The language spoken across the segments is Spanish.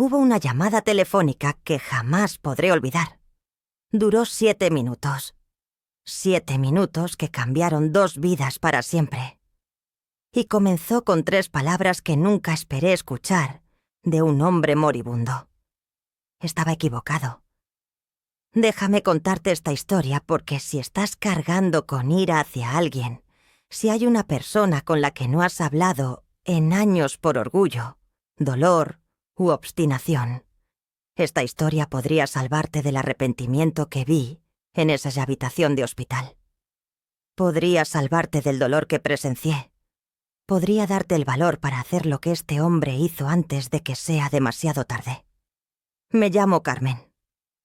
Hubo una llamada telefónica que jamás podré olvidar. Duró 7 minutos. 7 minutos que cambiaron 2 vidas para siempre. Y comenzó con 3 palabras que nunca esperé escuchar de un hombre moribundo. Estaba equivocado. Déjame contarte esta historia porque si estás cargando con ira hacia alguien, si hay una persona con la que no has hablado en años por orgullo, dolor u obstinación, esta historia podría salvarte del arrepentimiento que vi en esa habitación de hospital. Podría salvarte del dolor que presencié. Podría darte el valor para hacer lo que este hombre hizo antes de que sea demasiado tarde. Me llamo Carmen.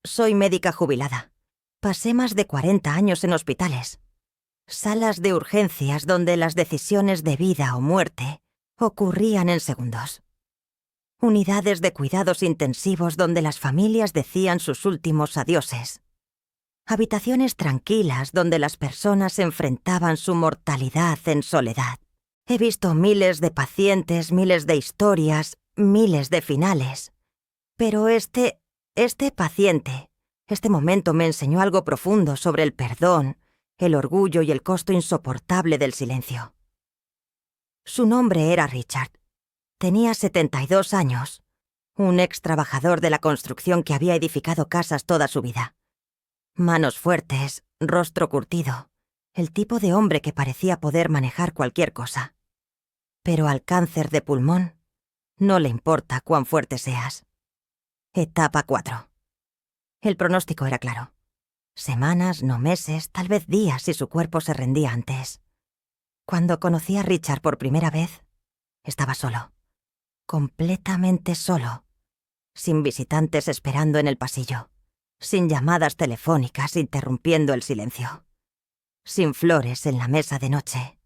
Soy médica jubilada. Pasé más de 40 años en hospitales. Salas de urgencias donde las decisiones de vida o muerte ocurrían en segundos. Unidades de cuidados intensivos donde las familias decían sus últimos adioses. Habitaciones tranquilas donde las personas enfrentaban su mortalidad en soledad. He visto miles de pacientes, miles de historias, miles de finales. Pero este paciente, este momento me enseñó algo profundo sobre el perdón, el orgullo y el costo insoportable del silencio. Su nombre era Richard. Tenía 72 años, un ex trabajador de la construcción que había edificado casas toda su vida. Manos fuertes, rostro curtido, el tipo de hombre que parecía poder manejar cualquier cosa. Pero al cáncer de pulmón no le importa cuán fuerte seas. Etapa 4. El pronóstico era claro. Semanas, no meses, tal vez días si su cuerpo se rendía antes. Cuando conocí a Richard por primera vez, estaba solo. Completamente solo. Sin visitantes esperando en el pasillo. Sin llamadas telefónicas interrumpiendo el silencio. Sin flores en la mesa de noche.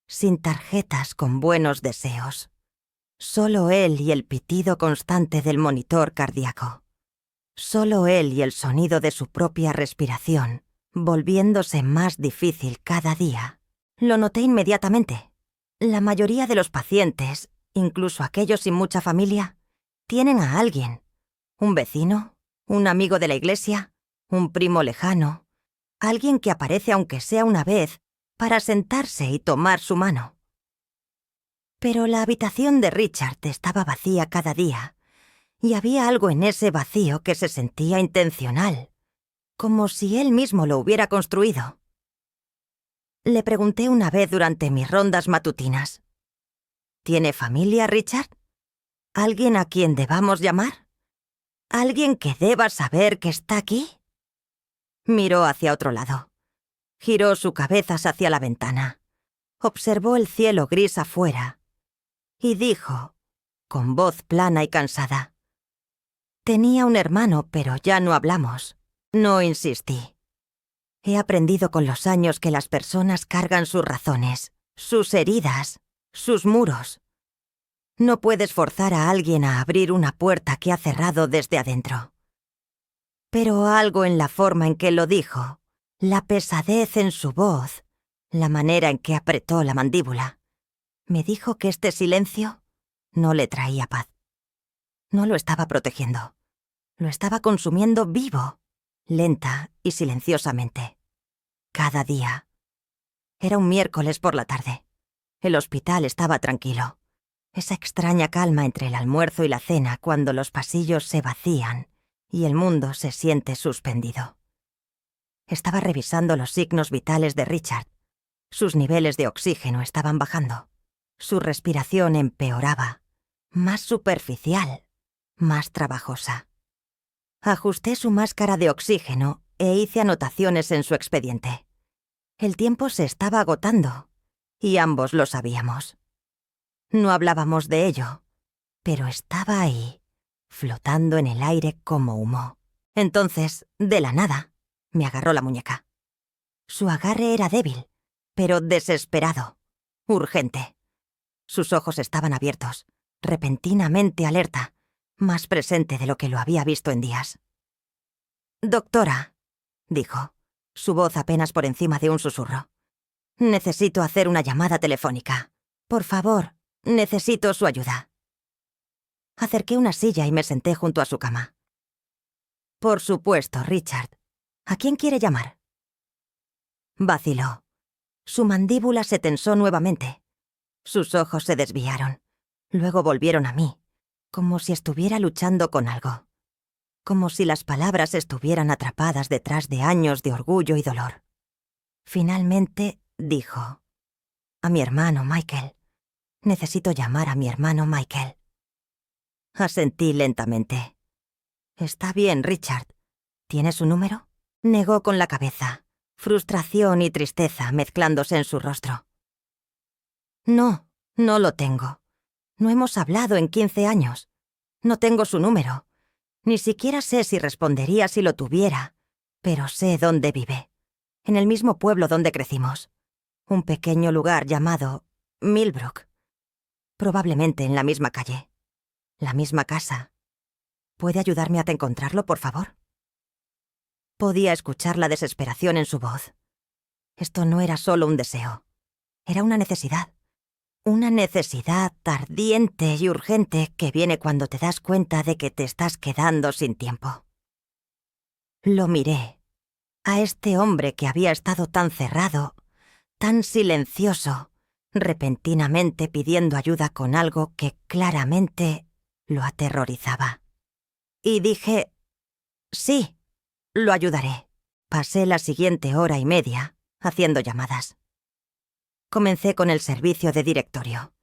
Sin tarjetas con buenos deseos. Solo él y el pitido constante del monitor cardíaco. Solo él y el sonido de su propia respiración, volviéndose más difícil cada día. Lo noté inmediatamente. La mayoría de los pacientes, incluso aquellos sin mucha familia, tienen a alguien. Un vecino, un amigo de la iglesia, un primo lejano, alguien que aparece aunque sea una vez para sentarse y tomar su mano. Pero la habitación de Richard estaba vacía cada día, y había algo en ese vacío que se sentía intencional, como si él mismo lo hubiera construido. Le pregunté una vez durante mis rondas matutinas: ¿tiene familia, Richard? ¿Alguien a quien debamos llamar? ¿Alguien que deba saber que está aquí? Miró hacia otro lado. Giró su cabeza hacia la ventana. Observó el cielo gris afuera y dijo, con voz plana y cansada: tenía un hermano, pero ya no hablamos. No insistí. He aprendido con los años que las personas cargan sus razones, sus heridas, sus muros. No puedes forzar a alguien a abrir una puerta que ha cerrado desde adentro. Pero algo en la forma en que lo dijo, la pesadez en su voz, la manera en que apretó la mandíbula, me dijo que este silencio no le traía paz. No lo estaba protegiendo. Lo estaba consumiendo vivo, lenta y silenciosamente. Cada día. Era un miércoles por la tarde. El hospital estaba tranquilo. Esa extraña calma entre el almuerzo y la cena cuando los pasillos se vacían y el mundo se siente suspendido. Estaba revisando los signos vitales de Richard. Sus niveles de oxígeno estaban bajando. Su respiración empeoraba, más superficial, más trabajosa. Ajusté su máscara de oxígeno e hice anotaciones en su expediente. El tiempo se estaba agotando, y ambos lo sabíamos. No hablábamos de ello, pero estaba ahí, flotando en el aire como humo. Entonces, de la nada, me agarró la muñeca. Su agarre era débil, pero desesperado, urgente. Sus ojos estaban abiertos, repentinamente alerta, más presente de lo que lo había visto en días. «Doctora», dijo, su voz apenas por encima de un susurro. «Necesito hacer una llamada telefónica. Por favor, necesito su ayuda». Acerqué una silla y me senté junto a su cama. Por supuesto, Richard. ¿A quién quiere llamar? Vaciló. Su mandíbula se tensó nuevamente. Sus ojos se desviaron. Luego volvieron a mí, como si estuviera luchando con algo. Como si las palabras estuvieran atrapadas detrás de años de orgullo y dolor. Finalmente dijo: a mi hermano Michael. Necesito llamar a mi hermano Michael. Asentí lentamente. Está bien, Richard. ¿Tiene su número? Negó con la cabeza, frustración y tristeza mezclándose en su rostro. No, no lo tengo. No hemos hablado en 15 años. No tengo su número. Ni siquiera sé si respondería si lo tuviera, pero sé dónde vive. En el mismo pueblo donde crecimos. Un pequeño lugar llamado Millbrook. Probablemente en la misma calle. La misma casa. ¿Puede ayudarme a encontrarlo, por favor? Podía escuchar la desesperación en su voz. Esto no era solo un deseo. Era una necesidad. Una necesidad ardiente y urgente que viene cuando te das cuenta de que te estás quedando sin tiempo. Lo miré. A este hombre que había estado tan cerrado, tan silencioso, repentinamente pidiendo ayuda con algo que claramente lo aterrorizaba. Y dije: sí, lo ayudaré. Pasé la siguiente hora y media haciendo llamadas. Comencé con el servicio de directorio,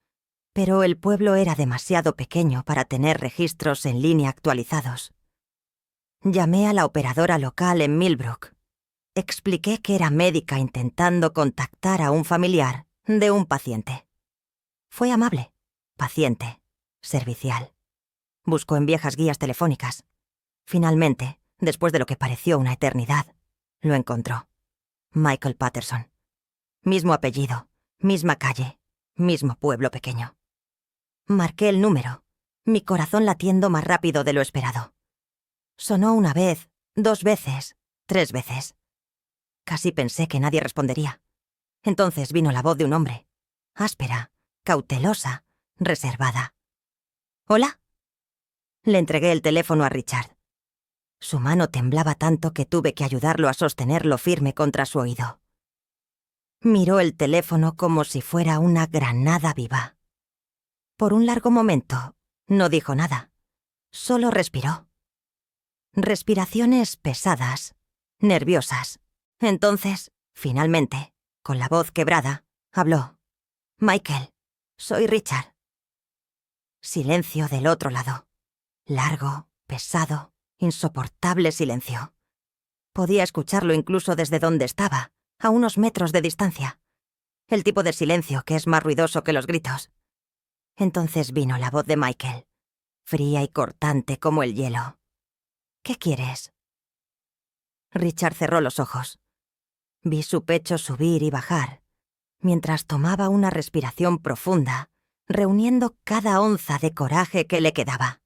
pero el pueblo era demasiado pequeño para tener registros en línea actualizados. Llamé a la operadora local en Millbrook. Expliqué que era médica intentando contactar a un familiar de un paciente. Fue amable, paciente, servicial. Buscó en viejas guías telefónicas. Finalmente, después de lo que pareció una eternidad, lo encontró. Michael Patterson. Mismo apellido, misma calle, mismo pueblo pequeño. Marqué el número, mi corazón latiendo más rápido de lo esperado. Sonó una vez, 2 veces, 3 veces. Casi pensé que nadie respondería. Entonces vino la voz de un hombre, áspera, cautelosa, reservada. ¿Hola? Le entregué el teléfono a Richard. Su mano temblaba tanto que tuve que ayudarlo a sostenerlo firme contra su oído. Miró el teléfono como si fuera una granada viva. Por un largo momento, no dijo nada. Solo respiró. Respiraciones pesadas, nerviosas. Entonces, finalmente, con la voz quebrada, habló. Michael, soy Richard. Silencio del otro lado. Largo, pesado, insoportable silencio. Podía escucharlo incluso desde donde estaba, a unos metros de distancia. El tipo de silencio que es más ruidoso que los gritos. Entonces vino la voz de Michael, fría y cortante como el hielo. ¿Qué quieres? Richard cerró los ojos. Vi su pecho subir y bajar, mientras tomaba una respiración profunda, reuniendo cada onza de coraje que le quedaba.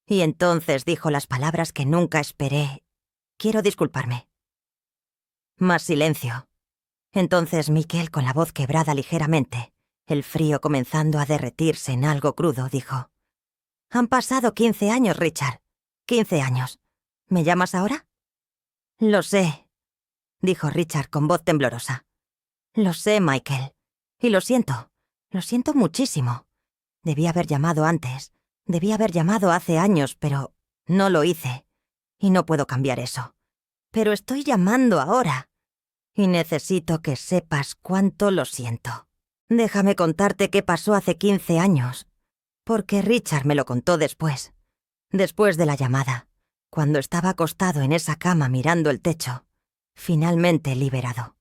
Y entonces dijo las palabras que nunca esperé. Quiero disculparme. Más silencio. Entonces Michael, con la voz quebrada ligeramente, el frío comenzando a derretirse en algo crudo, dijo: Han pasado 15 años, Richard. 15 años. ¿Me llamas ahora? Lo sé, dijo Richard con voz temblorosa. Lo sé, Michael. Y lo siento. Lo siento muchísimo. Debí haber llamado antes. Debí haber llamado hace años, pero no lo hice. Y no puedo cambiar eso. Pero estoy llamando ahora. Y necesito que sepas cuánto lo siento. Déjame contarte qué pasó hace 15 años. Porque Richard me lo contó después. Después de la llamada. Cuando estaba acostado en esa cama mirando el techo. Finalmente liberado.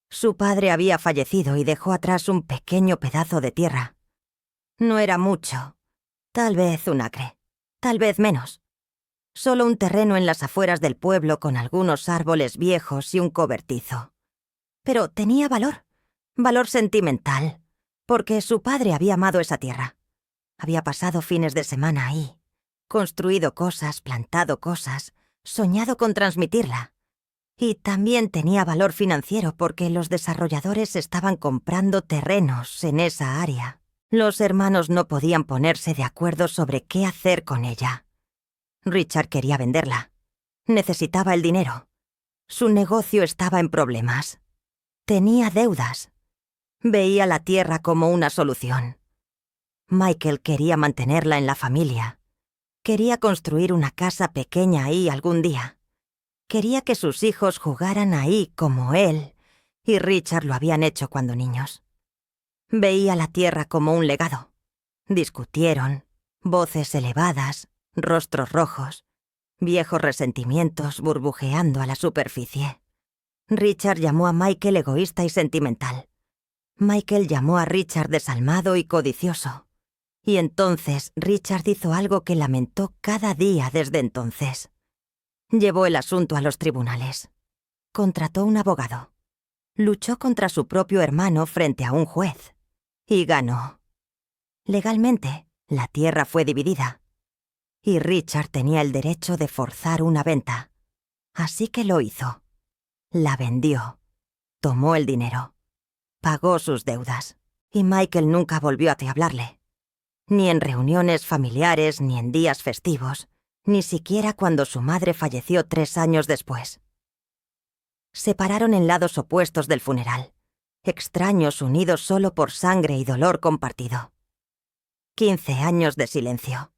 Su padre había fallecido y dejó atrás un pequeño pedazo de tierra. No era mucho. Tal vez un acre. Tal vez menos. Solo un terreno en las afueras del pueblo con algunos árboles viejos y un cobertizo. Pero tenía valor. Valor sentimental. Porque su padre había amado esa tierra. Había pasado fines de semana ahí. Construido cosas, plantado cosas, soñado con transmitirla. Y también tenía valor financiero porque los desarrolladores estaban comprando terrenos en esa área. Los hermanos no podían ponerse de acuerdo sobre qué hacer con ella. Richard quería venderla. Necesitaba el dinero. Su negocio estaba en problemas. Tenía deudas. Veía la tierra como una solución. Michael quería mantenerla en la familia. Quería construir una casa pequeña ahí algún día. Quería que sus hijos jugaran ahí como él y Richard lo habían hecho cuando niños. Veía la tierra como un legado. Discutieron, voces elevadas, rostros rojos, viejos resentimientos burbujeando a la superficie. Richard llamó a Michael egoísta y sentimental. Michael llamó a Richard desalmado y codicioso. Y entonces Richard hizo algo que lamentó cada día desde entonces. Llevó el asunto a los tribunales. Contrató un abogado. Luchó contra su propio hermano frente a un juez. Y ganó. Legalmente, la tierra fue dividida. Y Richard tenía el derecho de forzar una venta. Así que lo hizo. La vendió. Tomó el dinero. Pagó sus deudas. Y Michael nunca volvió a hablarle. Ni en reuniones familiares, ni en días festivos, ni siquiera cuando su madre falleció 3 años después. Se pararon en lados opuestos del funeral, extraños unidos solo por sangre y dolor compartido. 15 años de silencio.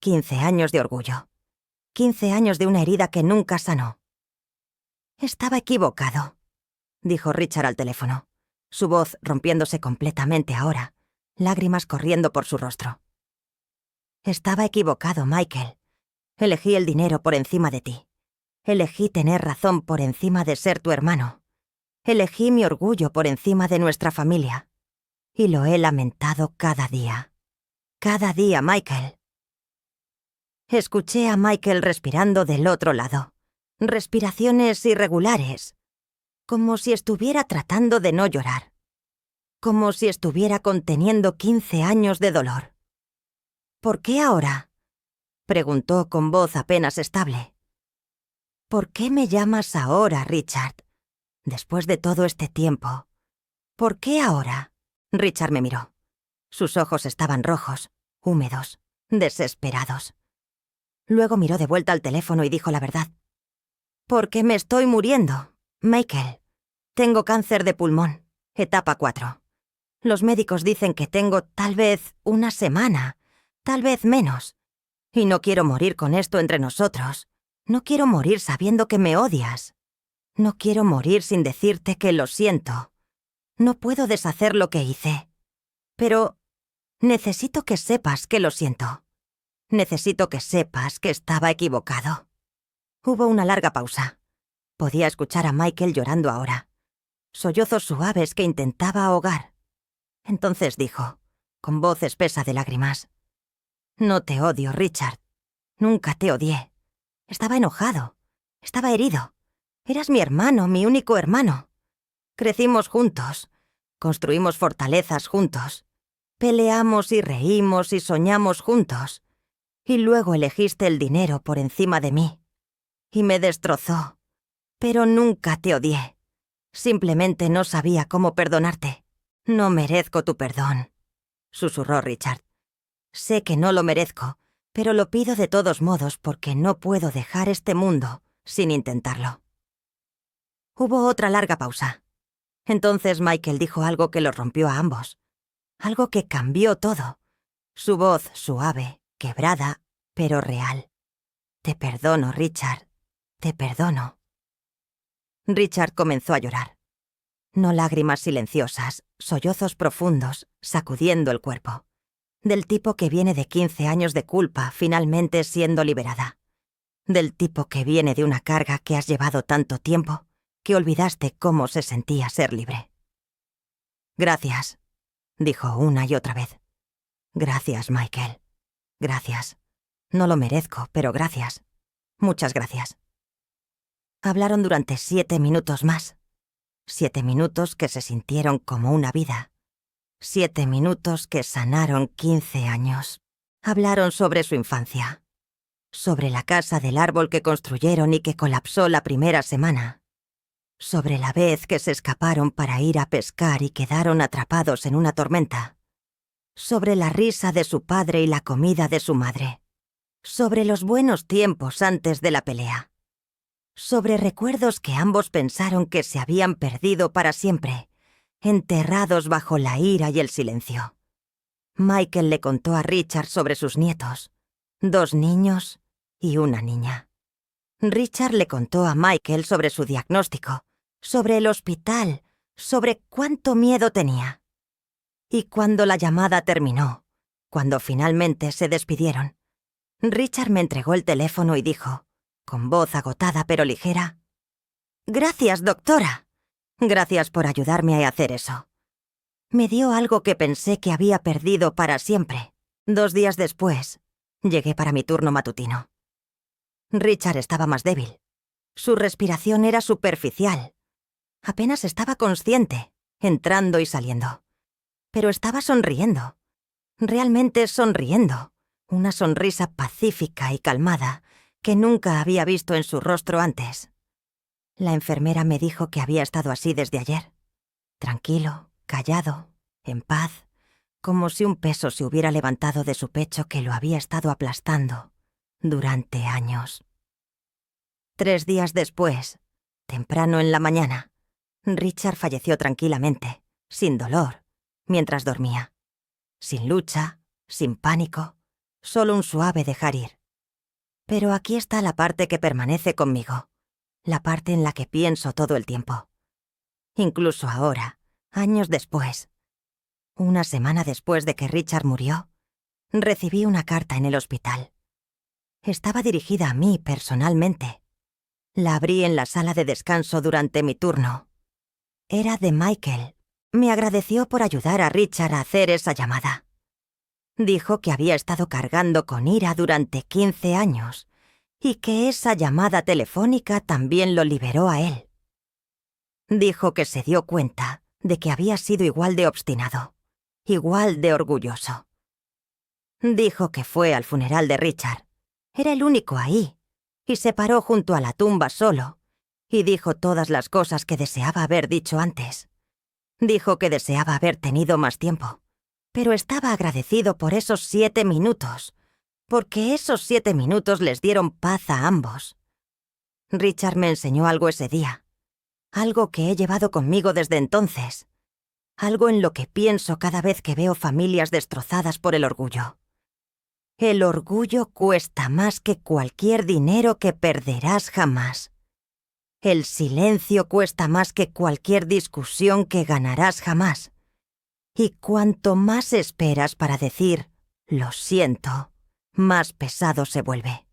15 años de orgullo. 15 años de una herida que nunca sanó. Estaba equivocado, dijo Richard al teléfono, su voz rompiéndose completamente ahora, lágrimas corriendo por su rostro. Estaba equivocado, Michael. Elegí el dinero por encima de ti. Elegí tener razón por encima de ser tu hermano. Elegí mi orgullo por encima de nuestra familia. Y lo he lamentado cada día. Cada día, Michael. Escuché a Michael respirando del otro lado. Respiraciones irregulares. Como si estuviera tratando de no llorar. Como si estuviera conteniendo 15 años de dolor. ¿Por qué ahora?, preguntó con voz apenas estable. ¿Por qué me llamas ahora, Richard? Después de todo este tiempo. ¿Por qué ahora? Richard me miró. Sus ojos estaban rojos, húmedos, desesperados. Luego miró de vuelta al teléfono y dijo la verdad. Porque me estoy muriendo, Michael. Tengo cáncer de pulmón, etapa 4. Los médicos dicen que tengo tal vez una semana, tal vez menos. Y no quiero morir con esto entre nosotros. No quiero morir sabiendo que me odias. No quiero morir sin decirte que lo siento. No puedo deshacer lo que hice. Pero necesito que sepas que lo siento. Necesito que sepas que estaba equivocado. Hubo una larga pausa. Podía escuchar a Michael llorando ahora. Sollozos suaves que intentaba ahogar. Entonces dijo, con voz espesa de lágrimas: No te odio, Richard. Nunca te odié. Estaba enojado. Estaba herido. Eras mi hermano, mi único hermano. Crecimos juntos. Construimos fortalezas juntos. Peleamos y reímos y soñamos juntos. Y luego elegiste el dinero por encima de mí. Y me destrozó. Pero nunca te odié. Simplemente no sabía cómo perdonarte. No merezco tu perdón, susurró Richard. Sé que no lo merezco, pero lo pido de todos modos porque no puedo dejar este mundo sin intentarlo. Hubo otra larga pausa. Entonces Michael dijo algo que los rompió a ambos. Algo que cambió todo. Su voz suave, quebrada, pero real. Te perdono, Richard. Te perdono. Richard comenzó a llorar. No lágrimas silenciosas, sollozos profundos, sacudiendo el cuerpo. Del tipo que viene de 15 años de culpa finalmente siendo liberada. Del tipo que viene de una carga que has llevado tanto tiempo que olvidaste cómo se sentía ser libre. Gracias, dijo una y otra vez. Gracias, Michael. Gracias. No lo merezco, pero gracias. Muchas gracias. Hablaron durante 7 minutos más. 7 minutos que se sintieron como una vida. 7 minutos que sanaron 15 años. Hablaron sobre su infancia. Sobre la casa del árbol que construyeron y que colapsó la primera semana. Sobre la vez que se escaparon para ir a pescar y quedaron atrapados en una tormenta. sobre la risa de su padre y la comida de su madre, sobre los buenos tiempos antes de la pelea, sobre recuerdos que ambos pensaron que se habían perdido para siempre, enterrados bajo la ira y el silencio. Michael le contó a Richard sobre sus nietos, 2 niños y una niña. Richard le contó a Michael sobre su diagnóstico, sobre el hospital, sobre cuánto miedo tenía. Y cuando la llamada terminó, cuando finalmente se despidieron, Richard me entregó el teléfono y dijo, con voz agotada pero ligera: «Gracias, doctora. Gracias por ayudarme a hacer eso». Me dio algo que pensé que había perdido para siempre. 2 días después, llegué para mi turno matutino. Richard estaba más débil. Su respiración era superficial. Apenas estaba consciente, entrando y saliendo. Pero estaba sonriendo. Realmente sonriendo. Una sonrisa pacífica y calmada que nunca había visto en su rostro antes. La enfermera me dijo que había estado así desde ayer. Tranquilo, callado, en paz, como si un peso se hubiera levantado de su pecho que lo había estado aplastando durante años. 3 días después, temprano en la mañana, Richard falleció tranquilamente, sin dolor, mientras dormía. Sin lucha, sin pánico, solo un suave dejar ir. Pero aquí está la parte que permanece conmigo, la parte en la que pienso todo el tiempo. Incluso ahora, años después, una semana después de que Richard murió, recibí una carta en el hospital. Estaba dirigida a mí personalmente. La abrí en la sala de descanso durante mi turno. Era de Michael. Me agradeció por ayudar a Richard a hacer esa llamada. Dijo que había estado cargando con ira durante 15 años y que esa llamada telefónica también lo liberó a él. Dijo que se dio cuenta de que había sido igual de obstinado, igual de orgulloso. Dijo que fue al funeral de Richard. Era el único ahí, y se paró junto a la tumba solo, y dijo todas las cosas que deseaba haber dicho antes. Dijo que deseaba haber tenido más tiempo, pero estaba agradecido por esos 7 minutos, porque esos 7 minutos les dieron paz a ambos. Richard me enseñó algo ese día, algo que he llevado conmigo desde entonces, algo en lo que pienso cada vez que veo familias destrozadas por el orgullo. El orgullo cuesta más que cualquier dinero que perderás jamás. El silencio cuesta más que cualquier discusión que ganarás jamás. Y cuanto más esperas para decir «lo siento», más pesado se vuelve.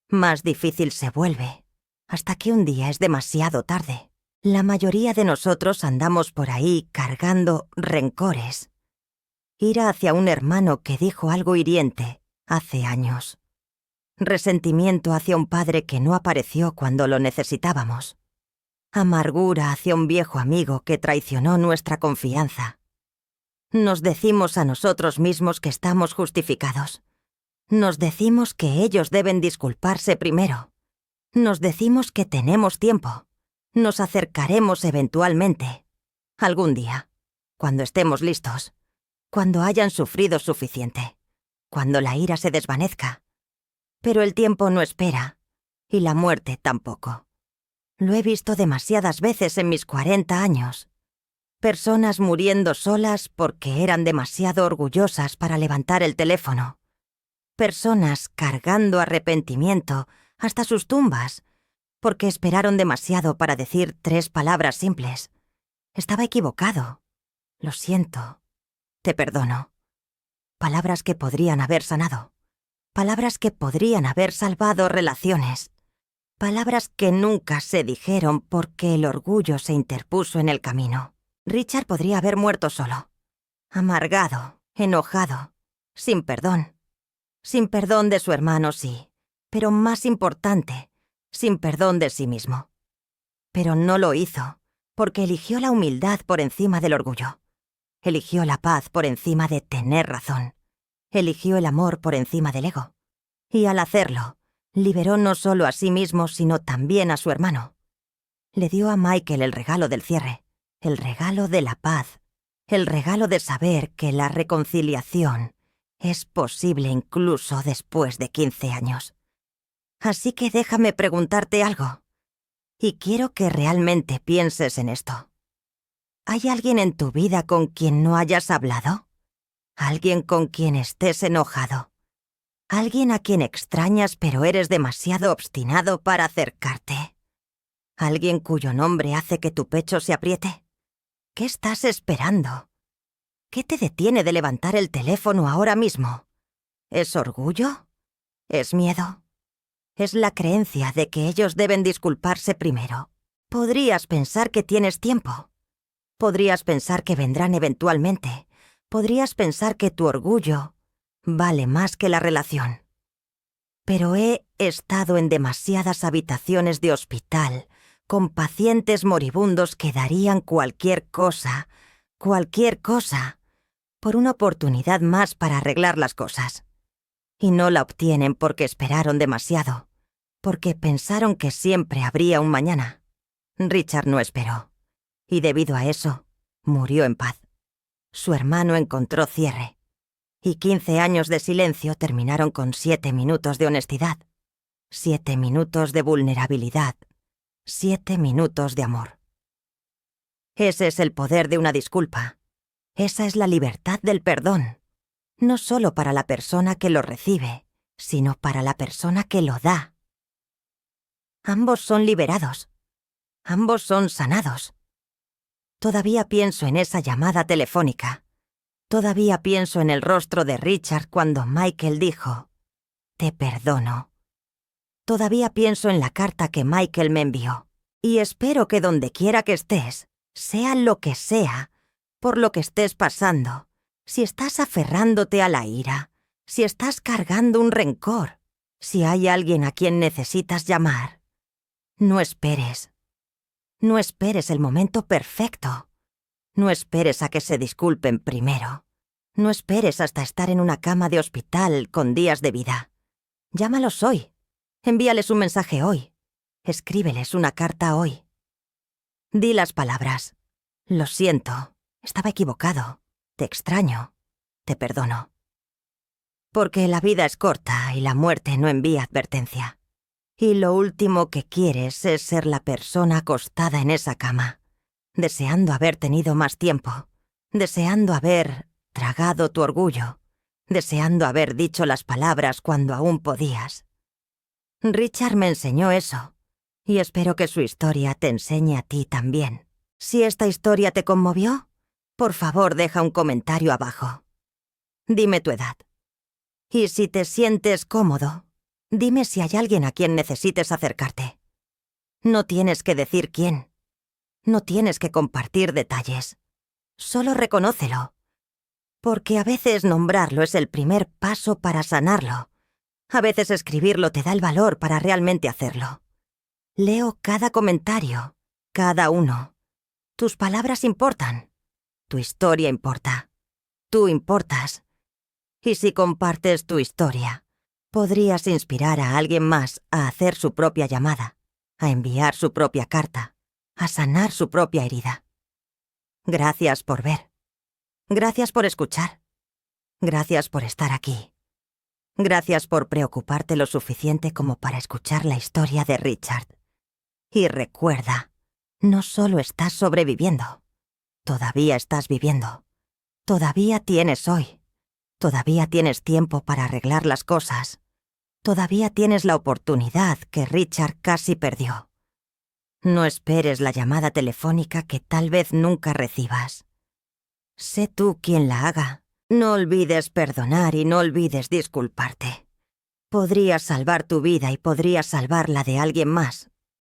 Más difícil se vuelve, hasta que un día es demasiado tarde. La mayoría de nosotros andamos por ahí cargando rencores. Ira hacia un hermano que dijo algo hiriente hace años. Resentimiento hacia un padre que no apareció cuando lo necesitábamos. Amargura hacia un viejo amigo que traicionó nuestra confianza. Nos decimos a nosotros mismos que estamos justificados. Nos decimos que ellos deben disculparse primero. Nos decimos que tenemos tiempo. Nos acercaremos eventualmente. Algún día. Cuando estemos listos. Cuando hayan sufrido suficiente. Cuando la ira se desvanezca. Pero el tiempo no espera. Y la muerte tampoco. Lo he visto demasiadas veces en mis 40 años. Personas muriendo solas porque eran demasiado orgullosas para levantar el teléfono. Personas cargando arrepentimiento hasta sus tumbas porque esperaron demasiado para decir 3 palabras simples. Estaba equivocado. Lo siento. Te perdono. Palabras que podrían haber sanado. Palabras que podrían haber salvado relaciones. Palabras que nunca se dijeron porque el orgullo se interpuso en el camino. Richard podría haber muerto solo. Amargado, enojado, sin perdón. Sin perdón de su hermano, sí, pero más importante, sin perdón de sí mismo. Pero no lo hizo, porque eligió la humildad por encima del orgullo. Eligió la paz por encima de tener razón. Eligió el amor por encima del ego. Y al hacerlo, liberó no solo a sí mismo, sino también a su hermano. Le dio a Michael el regalo del cierre, el regalo de la paz, El regalo de saber que la reconciliación es posible incluso después de 15 años. Así que déjame preguntarte algo. Y quiero que realmente pienses en esto. ¿Hay alguien en tu vida con quien no hayas hablado? ¿Alguien con quien estés enojado? ¿Alguien a quien extrañas pero eres demasiado obstinado para acercarte? ¿Alguien cuyo nombre hace que tu pecho se apriete? ¿Qué estás esperando? ¿Qué te detiene de levantar el teléfono ahora mismo? ¿Es orgullo? ¿Es miedo? Es la creencia de que ellos deben disculparse primero. Podrías pensar que tienes tiempo. Podrías pensar que vendrán eventualmente. Podrías pensar que tu orgullo vale más que la relación. Pero he estado en demasiadas habitaciones de hospital con pacientes moribundos que darían cualquier cosa, por una oportunidad más para arreglar las cosas. Y no la obtienen porque esperaron demasiado, porque pensaron que siempre habría un mañana. Richard no esperó, y debido a eso, murió en paz. Su hermano encontró cierre, y 15 años de silencio terminaron con 7 minutos de honestidad, 7 minutos de vulnerabilidad, 7 minutos de amor. Ese es el poder de una disculpa. Esa es la libertad del perdón. No solo para la persona que lo recibe, sino para la persona que lo da. Ambos son liberados. Ambos son sanados. Todavía pienso en esa llamada telefónica. Todavía pienso en el rostro de Richard cuando Michael dijo, «Te perdono». Todavía pienso en la carta que Michael me envió. Y espero que donde quiera que estés, sea lo que sea, por lo que estés pasando, si estás aferrándote a la ira, si estás cargando un rencor, si hay alguien a quien necesitas llamar, no esperes. No esperes el momento perfecto. No esperes a que se disculpen primero. No esperes hasta estar en una cama de hospital con días de vida. Llámalos hoy. Envíales un mensaje hoy. Escríbeles una carta hoy. Di las palabras. Lo siento. Estaba equivocado. Te extraño. Te perdono. Porque la vida es corta y la muerte no envía advertencia. Y lo último que quieres es ser la persona acostada en esa cama, deseando haber tenido más tiempo, deseando haber tragado tu orgullo, deseando haber dicho las palabras cuando aún podías. Richard me enseñó eso, y espero que su historia te enseñe a ti también. Si esta historia te conmovió, por favor deja un comentario abajo. Dime tu edad. Y si te sientes cómodo, dime si hay alguien a quien necesites acercarte. No tienes que decir quién. No tienes que compartir detalles. Solo reconócelo. Porque a veces nombrarlo es el primer paso para sanarlo. A veces escribirlo te da el valor para realmente hacerlo. Leo cada comentario, cada uno. Tus palabras importan. Tu historia importa. Tú importas. Y si compartes tu historia, podrías inspirar a alguien más a hacer su propia llamada, a enviar su propia carta, a sanar su propia herida. Gracias por ver. Gracias por escuchar. Gracias por estar aquí. Gracias por preocuparte lo suficiente como para escuchar la historia de Richard. Y recuerda, no solo estás sobreviviendo, todavía estás viviendo. Todavía tienes hoy. Todavía tienes tiempo para arreglar las cosas. Todavía tienes la oportunidad que Richard casi perdió. No esperes la llamada telefónica que tal vez nunca recibas. Sé tú quien la haga. No olvides perdonar y no olvides disculparte. Podrías salvar tu vida y podrías salvar la de alguien más